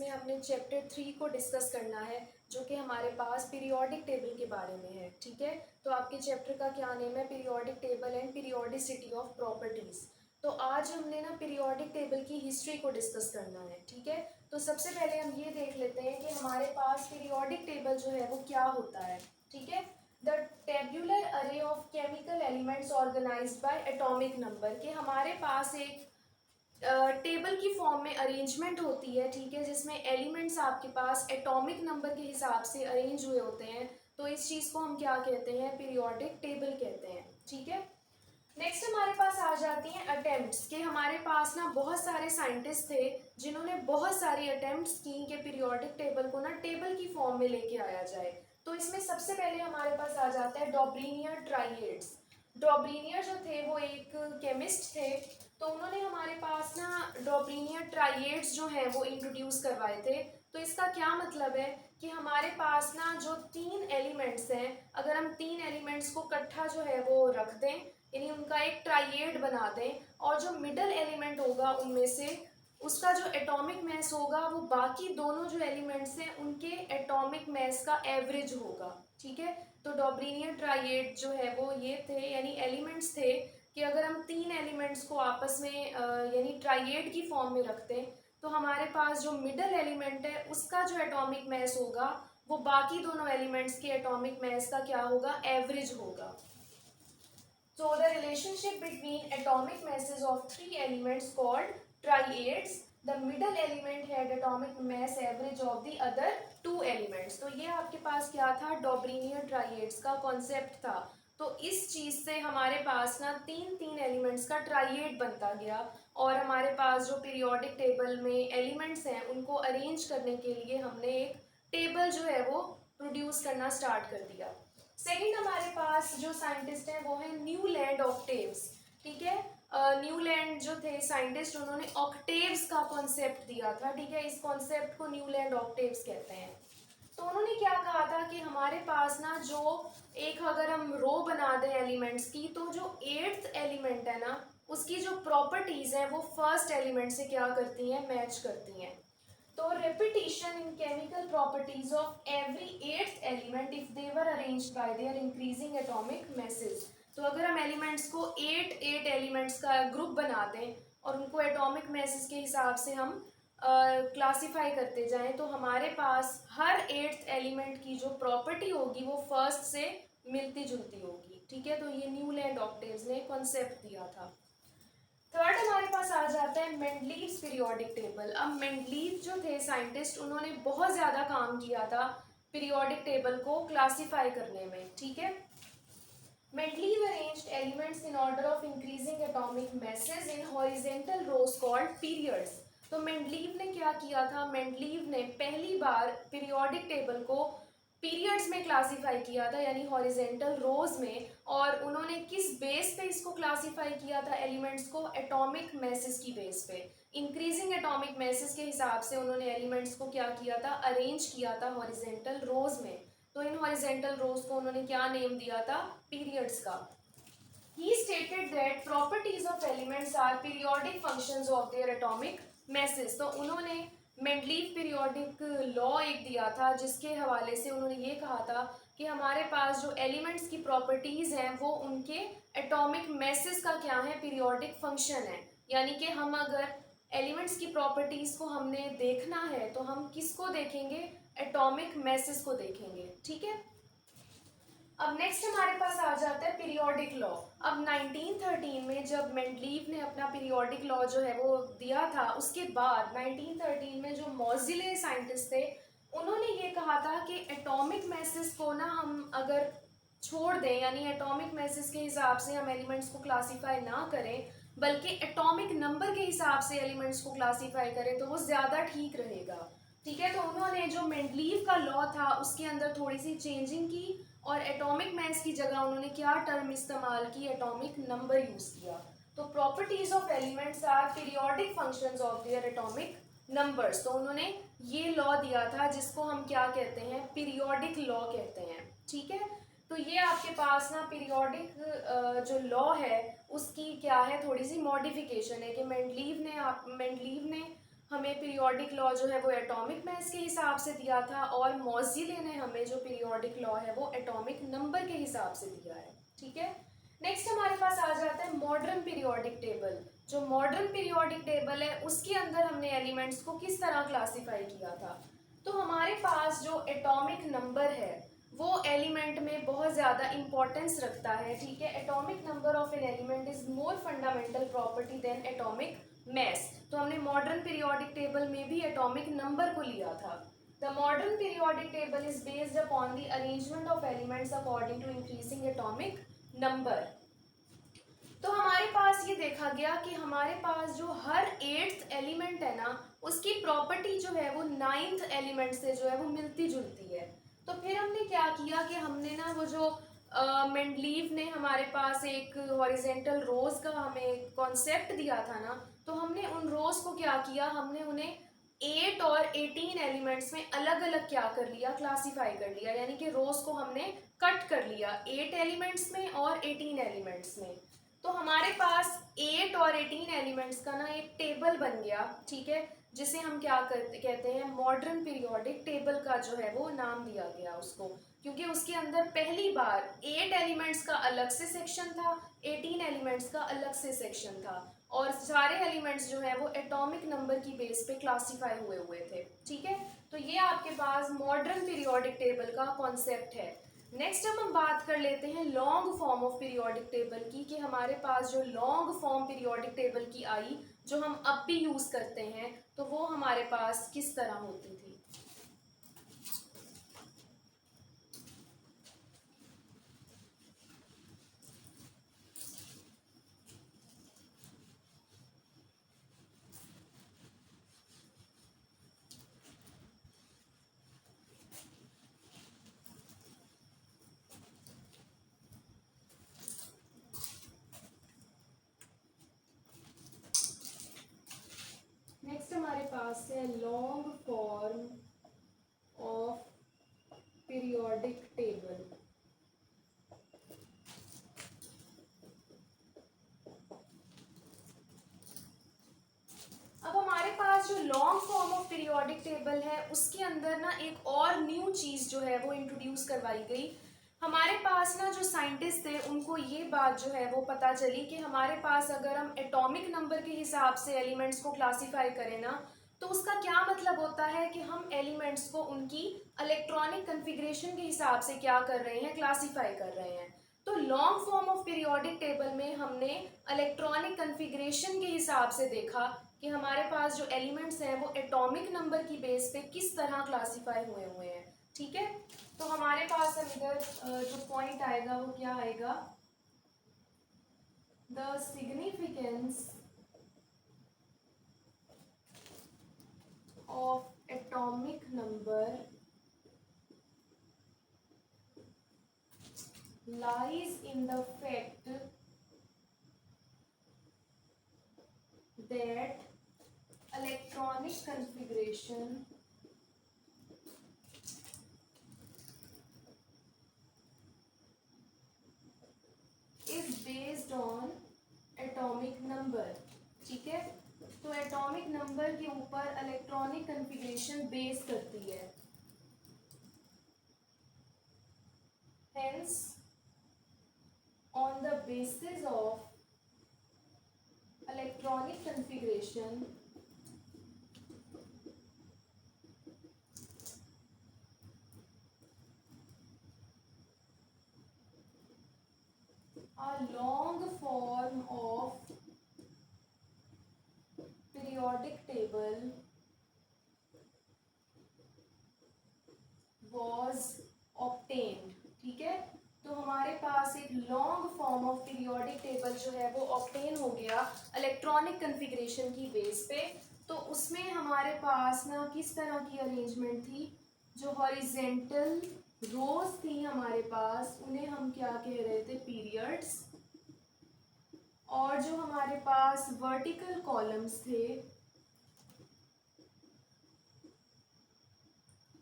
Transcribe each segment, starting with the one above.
हमने चैप्टर 3 को डिस्कस करना है, जो कि हमारे पास पीरियोडिक टेबल के बारे में है। ठीक है, तो आपके चैप्टर का क्या नेम है? Periodic table and periodicity of properties. तो आज हमने ना पीरियोडिक टेबल की हिस्ट्री को डिस्कस करना है। ठीक है, तो सबसे पहले हम ये देख लेते हैं कि हमारे पास पीरियोडिक टेबल जो है वो क्या होता है। ठीक है, the tabular array of chemical elements organized by atomic number, के हमारे पास एक टेबल की फॉर्म में अरेंजमेंट होती है। ठीक है, जिसमें एलिमेंट्स आपके पास एटॉमिक नंबर के हिसाब से अरेंज हुए होते हैं। तो इस चीज़ को हम क्या कहते हैं? पीरियोडिक टेबल कहते हैं। ठीक है, नेक्स्ट हमारे पास आ जाती हैं अटेम्प्ट्स, के हमारे पास ना बहुत सारे साइंटिस्ट थे जिन्होंने बहुत सारी अटेम्प्ट्स की कि पीरियोडिक टेबल को ना टेबल की फॉर्म में लेके आया जाए। तो इसमें सबसे पहले हमारे पास आ जाता है डॉब्रीनियर ट्राइएड्स। डॉब्रीनियर जो थे वो एक केमिस्ट थे, तो उन्होंने हमारे पास ना डॉब्रीनियर ट्राइएड्स जो हैं वो इंट्रोड्यूस करवाए थे। तो इसका क्या मतलब है कि हमारे पास ना जो तीन एलिमेंट्स हैं, अगर हम तीन एलिमेंट्स को इकट्ठा जो है वो रख दें, यानी उनका एक ट्राइएड बना दें, और जो मिडल एलिमेंट होगा उनमें से उसका जो एटॉमिक मास होगा वो बाकी दोनों जो एलिमेंट्स हैं उनके एटॉमिक मास का एवरेज होगा। ठीक है, तो डॉब्रीनियर ट्राइएड जो है वो ये थे, यानी एलिमेंट्स थे कि अगर हम तीन एलिमेंट्स को आपस में यानी ट्राइएड की फॉर्म में रखते हैं, तो हमारे पास जो मिडल एलिमेंट है उसका जो एटॉमिक मास होगा वो बाकी दोनों एलिमेंट्स के एटॉमिक मास का क्या होगा? एवरेज होगा। So the relationship between atomic masses of three elements called triads, the middle element had atomic mass average of the other two elements. तो ये आपके पास क्या था? डॉब्रीनियर ट्राइएड्स का कॉन्सेप्ट था। तो इस चीज से हमारे पास ना तीन तीन एलिमेंट्स का ट्राइएड बनता गया, और हमारे पास जो पीरियोडिक टेबल में एलिमेंट्स हैं उनको अरेंज करने के लिए हमने एक टेबल जो है वो प्रोड्यूस करना स्टार्ट कर दिया। सेकंड हमारे पास जो साइंटिस्ट हैं वो है न्यूलैंड ऑक्टेव्स। ठीक है, न्यूलैंड जो थे साइंटिस्ट, उन्होंने ऑक्टेव्स का कॉन्सेप्ट दिया था। ठीक है, इस कॉन्सेप्ट को न्यूलैंड ऑक्टेव्स कहते हैं। तो उन्होंने क्या कहा था कि हमारे पास ना जो एक अगर हम रो बना दें एलिमेंट्स की, तो जो एट्थ एलिमेंट है ना उसकी जो प्रॉपर्टीज हैं वो फर्स्ट एलिमेंट से क्या करती हैं? मैच करती हैं। तो repetition in chemical properties of every eighth element if they were arranged by their increasing atomic masses। तो अगर हम एलिमेंट्स को एट एलिमेंट्स का ग्रुप बना दें और उनको एटॉमिक मैसेज के हिसाब से हम क्लासीफाई करते जाएं, तो हमारे पास हर एट्थ एलिमेंट की जो प्रॉपर्टी होगी वो फर्स्ट से मिलती जुलती होगी। ठीक है, तो ये न्यूलैंड ऑक्टेव्स ने कॉन्सेप्ट दिया था। थर्ड हमारे पास आ जाता है मेंडलीव्स पीरियोडिक टेबल। अब मेंडलीव जो थे साइंटिस्ट, उन्होंने बहुत ज़्यादा काम किया था पीरियोडिक टेबल को क्लासिफाई करने में। ठीक है, Mendeleev arranged elements in order of increasing atomic masses in horizontal rows called periods. तो मेंडलीव ने क्या किया था? मेंडलीव ने पहली बार पीरियोडिक टेबल को पीरियड्स में क्लासिफाई किया था, यानी हॉरिजेंटल रोज में। और उन्होंने किस बेस पे इसको क्लासिफाई किया था एलिमेंट्स को? एटॉमिक मैसेज की बेस पे। इंक्रीजिंग एटॉमिक मैसेज के हिसाब से उन्होंने एलिमेंट्स को क्या किया था? अरेंज किया था हॉरिजेंटल रोज में। तो इन हॉरिजेंटल रोज को उन्होंने क्या नेम दिया था? पीरियड्स का। He stated that properties of elements are periodic functions of their atomic masses। तो उन्होंने मेंडलीव पीरियोडिक लॉ एक दिया था, जिसके हवाले से उन्होंने ये कहा था कि हमारे पास जो एलिमेंट्स की प्रॉपर्टीज हैं वो उनके एटॉमिक मैसेज का क्या है? पीरियोडिक फंक्शन है। यानी कि हम अगर एलिमेंट्स की प्रॉपर्टीज को हमने देखना है तो हम किसको देखेंगे? एटॉमिक मैसेज को देखेंगे। ठीक है, अब नेक्स्ट हमारे पास आ जाता है पीरियोडिक लॉ। अब 1913 में जब मेंडलीव ने अपना पीरियोडिक लॉ जो है वो दिया था, उसके बाद 1913 में जो मॉजिले साइंटिस्ट थे उन्होंने ये कहा था कि एटॉमिक मैसेज को ना हम अगर छोड़ दें, यानी एटॉमिक मैसेज के हिसाब से हम एलिमेंट्स को क्लासीफाई ना करें, बल्कि एटॉमिक नंबर के हिसाब से एलिमेंट्स को क्लासीफाई करें, तो वो ज़्यादा ठीक रहेगा। ठीक है, तो उन्होंने जो मेंडलीव का लॉ था उसके अंदर थोड़ी सी चेंजिंग की, और एटॉमिक मास की जगह उन्होंने क्या टर्म इस्तेमाल की? एटॉमिक नंबर यूज किया। तो properties of elements are periodic functions of their atomic numbers. तो उन्होंने ये लॉ दिया था जिसको हम क्या कहते हैं? पीरियोडिक लॉ कहते हैं। ठीक है, तो ये आपके पास ना पीरियोडिक जो लॉ है उसकी क्या है? थोड़ी सी मॉडिफिकेशन है कि मेंडलीव ने हमें पीरियोडिक लॉ जो है वो एटॉमिक मास के हिसाब से दिया था, और मोज़ेले ने हमें जो पीरियोडिक लॉ है वो एटॉमिक नंबर के हिसाब से दिया है। ठीक है, नेक्स्ट हमारे पास आ जाता है मॉडर्न पीरियोडिक टेबल। जो मॉडर्न पीरियोडिक टेबल है उसके अंदर हमने एलिमेंट्स को किस तरह क्लासिफाई किया था। तो हमारे पास जो एटॉमिक नंबर है वो एलिमेंट में बहुत ज़्यादा इंपॉर्टेंस रखता है। ठीक है, atomic number of an element is more fundamental property than atomic mass. तो हमने मॉडर्न पीरियोडिक टेबल में भी एटॉमिक नंबर को लिया था। The modern periodic table is based upon the arrangement of elements according to increasing atomic number. तो हमारे पास ये देखा गया कि हमारे पास जो हर 8th एलिमेंट है ना उसकी प्रॉपर्टी जो है वो 9th एलिमेंट से जो है वो मिलती जुलती है। तो फिर हमने क्या किया कि हमने ना वो जो मेंडलीव ने हमारे पास एक हॉरिजेंटल रोज का हमें कॉन्सेप्ट दिया था ना, तो हमने उन रोज को क्या किया, हमने उन्हें 8 और 18 एलिमेंट्स में अलग अलग क्या कर लिया, क्लासीफाई कर लिया। यानी कि रोज को हमने कट कर लिया 8 एलिमेंट्स में और 18 एलिमेंट्स में। तो हमारे पास 8 और 18 एलिमेंट्स का ना एक टेबल बन गया। ठीक है, जिसे हम क्या कहते हैं, मॉडर्न पीरियोडिक टेबल का जो है वो नाम दिया गया उसको, क्योंकि उसके अंदर पहली बार 8 एलिमेंट्स का अलग से सेक्शन था, 18 एलिमेंट्स का अलग से सेक्शन था, और सारे एलिमेंट्स जो है वो एटॉमिक नंबर की बेस पे क्लासीफाई हुए हुए थे। ठीक है, तो ये आपके पास मॉडर्न पीरियोडिक टेबल का कॉन्सेप्ट है। नेक्स्ट हम बात कर लेते हैं long form of periodic table की, कि हमारे पास जो लॉन्ग फॉर्म पीरियोडिक टेबल की आई, जो हम अब भी यूज करते हैं, तो वो हमारे पास किस तरह होती थी। नेक्स्ट हमारे पास है long form of periodic table. अब हमारे पास जो long form of periodic table है उसके अंदर ना एक और न्यू चीज जो है वो इंट्रोड्यूस करवाई गई। हमारे पास ना जो साइंटिस्ट थे उनको ये बात जो है वो पता चली कि हमारे पास अगर हम एटॉमिक नंबर के हिसाब से एलिमेंट्स को क्लासिफाई करें ना, तो उसका क्या मतलब होता है कि हम एलिमेंट्स को उनकी इलेक्ट्रॉनिक कन्फिग्रेशन के हिसाब से क्या कर रहे हैं, क्लासिफाई कर रहे हैं। तो long form of periodic table में हमने इलेक्ट्रॉनिक कन्फिग्रेशन के हिसाब से देखा कि हमारे पास जो एलिमेंट्स हैं वो एटॉमिक नंबर की बेस पे किस तरह क्लासिफाई हुए हुए हैं। ठीक है, तो हमारे पास अब इधर जो पॉइंट आएगा वो क्या आएगा, the significance of atomic number lies in the fact that electronic configuration is based on atomic number। ठीक है, तो एटॉमिक नंबर के ऊपर इलेक्ट्रॉनिक कन्फिग्रेशन बेस करती है। Hence, on the basis of electronic configuration, a long form of periodic table was obtained। ठीक है, तो हमारे पास एक long form of periodic table जो है वो ऑब्टेन हो गया इलेक्ट्रॉनिक कन्फिग्रेशन की बेस पे। तो उसमें हमारे पास ना किस तरह की अरेंजमेंट थी, जो हॉरिजेंटल रोज थी हमारे पास उन्हें हम क्या कह रहे थे, पीरियड्स, और जो हमारे पास वर्टिकल कॉलम्स थे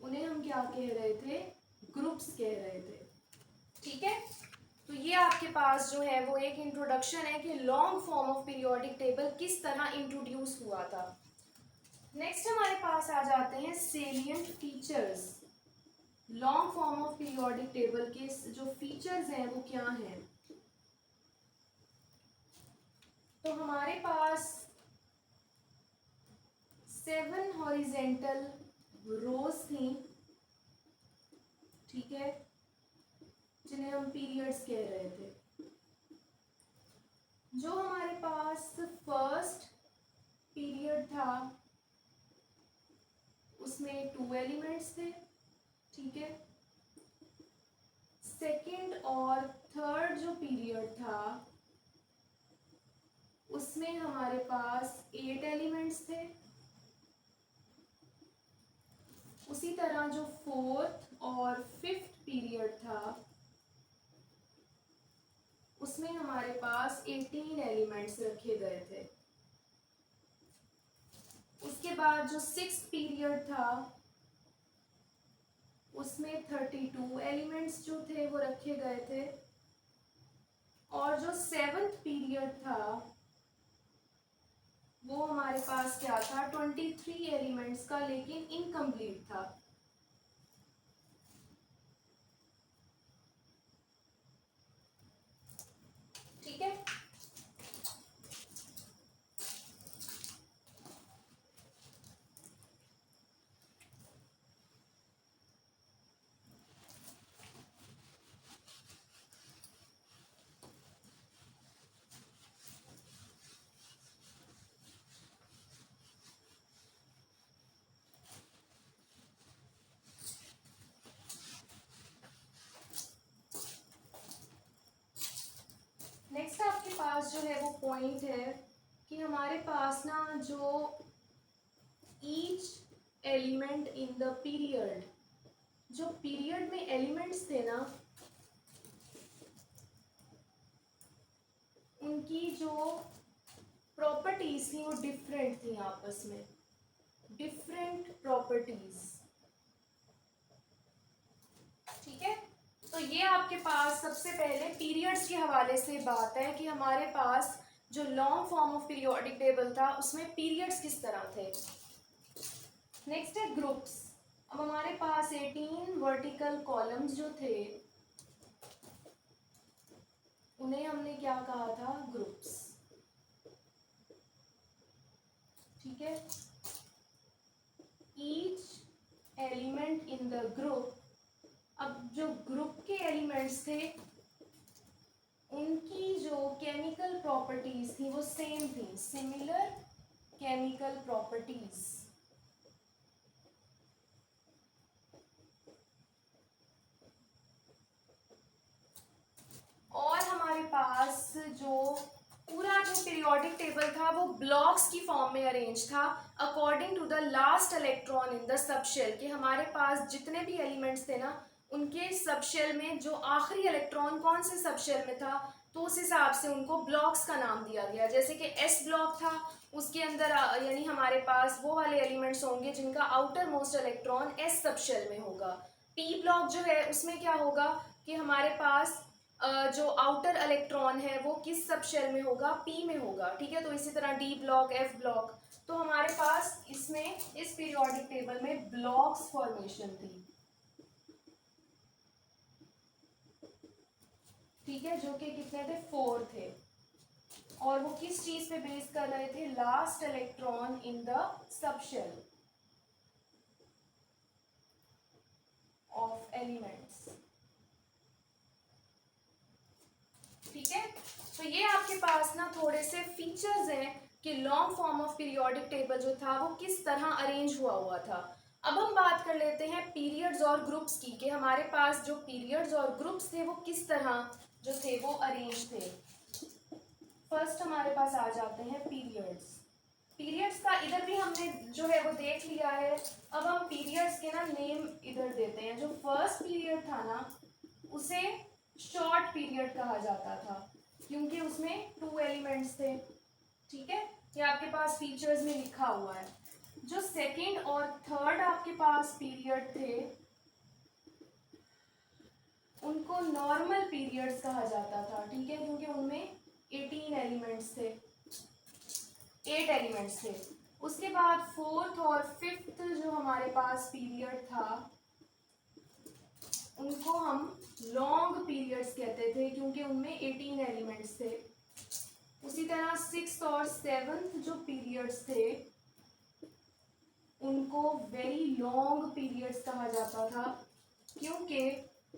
उन्हें हम क्या कह रहे थे, ग्रुप्स कह रहे थे। ठीक है, तो ये आपके पास जो है वो एक इंट्रोडक्शन है कि long form of periodic table किस तरह इंट्रोड्यूस हुआ था। नेक्स्ट हमारे पास आ जाते हैं salient features. Long form of periodic table के जो फीचर्स हैं वो क्या हैं। तो हमारे पास 7 हॉरिजेंटल रोज थी, ठीक है, जिन्हें हम पीरियड्स कह रहे थे। जो हमारे पास फर्स्ट पीरियड था उसमें 2 एलिमेंट्स थे, ठीक है। सेकंड और थर्ड जो पीरियड था उसमें हमारे पास 8 एलिमेंट्स थे। उसी तरह जो फोर्थ और फिफ्थ पीरियड था उसमें हमारे पास 18 एलिमेंट्स रखे गए थे। उसके बाद जो सिक्स्थ पीरियड था उसमें 32 एलिमेंट्स जो थे वो रखे गए थे। और जो सेवन्थ पीरियड था वो हमारे पास क्या था, 23 एलिमेंट्स का, लेकिन इनकम्प्लीट था। ठीक है। नेक्स्ट आपके पास जो है वो पॉइंट है कि हमारे पास ना जो each element in the period, जो पीरियड में एलिमेंट्स थे ना उनकी जो प्रॉपर्टीज थी वो डिफरेंट थी, आपस में डिफरेंट प्रॉपर्टीज। ठीक है। तो ये आपके पास सबसे पहले पीरियड्स के हवाले से बात है कि हमारे पास जो long form of periodic table था उसमें पीरियड्स किस तरह थे। नेक्स्ट है ग्रुप्स। अब हमारे पास 18 वर्टिकल कॉलम्स जो थे उन्हें हमने क्या कहा था, ग्रुप्स। ठीक है। Each element in the group, अब जो ग्रुप के एलिमेंट्स थे उनकी जो केमिकल प्रॉपर्टीज थी वो सेम थी, सिमिलर केमिकल प्रॉपर्टीज। और हमारे पास जो पूरा जो पीरियोडिक टेबल था वो ब्लॉक्स की फॉर्म में अरेंज था according to the last electron in the subshell, कि हमारे पास जितने भी एलिमेंट्स थे ना उनके सबशेल में जो आखिरी इलेक्ट्रॉन कौन से सबशेल में था तो उस हिसाब से उनको ब्लॉक्स का नाम दिया गया। जैसे कि एस ब्लॉक था, उसके अंदर यानी हमारे पास वो वाले एलिमेंट्स होंगे जिनका outer most electron S subshell में होगा। पी ब्लॉक जो है उसमें क्या होगा कि हमारे पास जो आउटर इलेक्ट्रॉन है वो किस सबशेल में होगा, पी में होगा। ठीक है। तो इसी तरह डी ब्लॉक, एफ ब्लॉक, तो हमारे पास इसमें इस पीरियोडिक टेबल में ब्लॉक्स फॉर्मेशन थी। ठीक है। जो कि कितने थे, 4 थे। और वो किस चीज पे बेस कर रहे थे, last electron in the subshell of elements. ठीक है। तो ये आपके पास ना थोड़े से फीचर्स हैं कि long form of periodic table जो था वो किस तरह अरेंज हुआ था। अब हम बात कर लेते हैं पीरियड्स और ग्रुप्स की, कि हमारे पास जो पीरियड्स और ग्रुप्स थे वो किस तरह जो थे वो अरेंज थे। फर्स्ट हमारे पास आ जाते हैं पीरियड्स। पीरियड्स का इधर भी हमने जो है वो देख लिया है। अब हम पीरियड्स के ना नेम इधर देते हैं। जो फर्स्ट पीरियड था ना उसे शॉर्ट पीरियड कहा जाता था क्योंकि उसमें 2 एलिमेंट्स थे। ठीक है। ये आपके पास फीचर्स में लिखा हुआ है। जो सेकंड और थर्ड आपके पास पीरियड थे उनको नॉर्मल पीरियड्स कहा जाता था। ठीक है। क्योंकि उनमें 18 एलिमेंट्स थे, 8 एलिमेंट्स थे। उसके बाद फोर्थ और फिफ्थ जो हमारे पास पीरियड था उनको हम लॉन्ग पीरियड्स कहते थे क्योंकि उनमें 18 एलिमेंट्स थे। उसी तरह सिक्स्थ और सेवन्थ जो पीरियड्स थे उनको वेरी लॉन्ग पीरियड्स कहा जाता था क्योंकि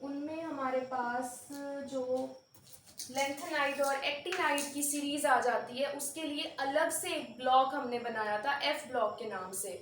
उनमें हमारे पास जो लेंथेनाइड और एक्टिनाइड की सीरीज आ जाती है उसके लिए अलग से एक ब्लॉक हमने बनाया था एफ ब्लॉक के नाम से।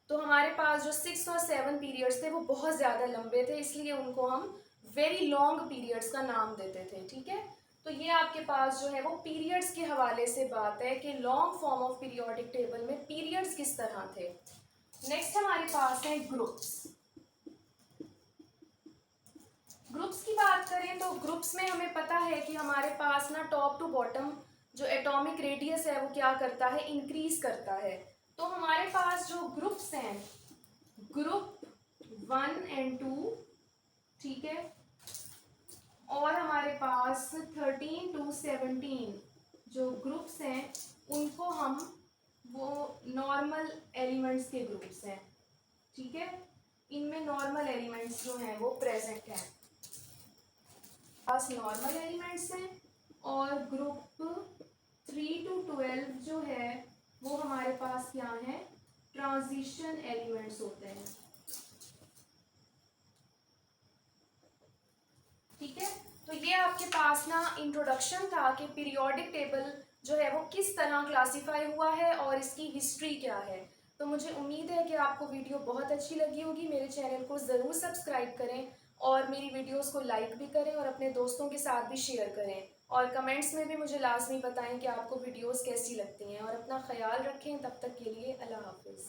तो हमारे पास जो सिक्स और सेवन पीरियड्स थे वो बहुत ज़्यादा लंबे थे, इसलिए उनको हम वेरी लॉन्ग पीरियड्स का नाम देते थे। ठीक है, तो ये आपके पास जो है वो पीरियड्स के हवाले से बात है कि long form of periodic table में पीरियड्स किस तरह थे। नेक्स्ट हमारे पास है ग्रुप्स। ग्रुप्स की बात करें तो ग्रुप्स में हमें पता है कि हमारे पास ना टॉप टू बॉटम जो एटॉमिक रेडियस है वो क्या करता है, इंक्रीज करता है। तो हमारे पास जो ग्रुप्स हैं, ग्रुप 1 and 2, ठीक है, और हमारे पास 13 to 17 जो ग्रुप्स हैं उनको हम वो नॉर्मल एलिमेंट्स के ग्रुप्स हैं। ठीक है, इनमें नॉर्मल एलिमेंट्स जो हैं वो प्रेजेंट हैं, पास नॉर्मल एलिमेंट्स हैं। और ग्रुप 3 to 12 जो है वो हमारे पास क्या है, ट्रांजिशन एलिमेंट्स होते हैं। ठीक है, तो ये आपके पास ना इंट्रोडक्शन था कि पीरियोडिक टेबल जो है वो किस तरह क्लासिफाई हुआ है और इसकी हिस्ट्री क्या है। तो मुझे उम्मीद है कि आपको वीडियो बहुत अच्छी लगी होगी। मेरे चैनल को ज़रूर सब्सक्राइब करें और मेरी वीडियोस को लाइक भी करें और अपने दोस्तों के साथ भी शेयर करें, और कमेंट्स में भी मुझे लाजमी बताएं कि आपको वीडियोस कैसी लगती हैं। और अपना ख्याल रखें, तब तक के लिए अल्लाह हाफिज़।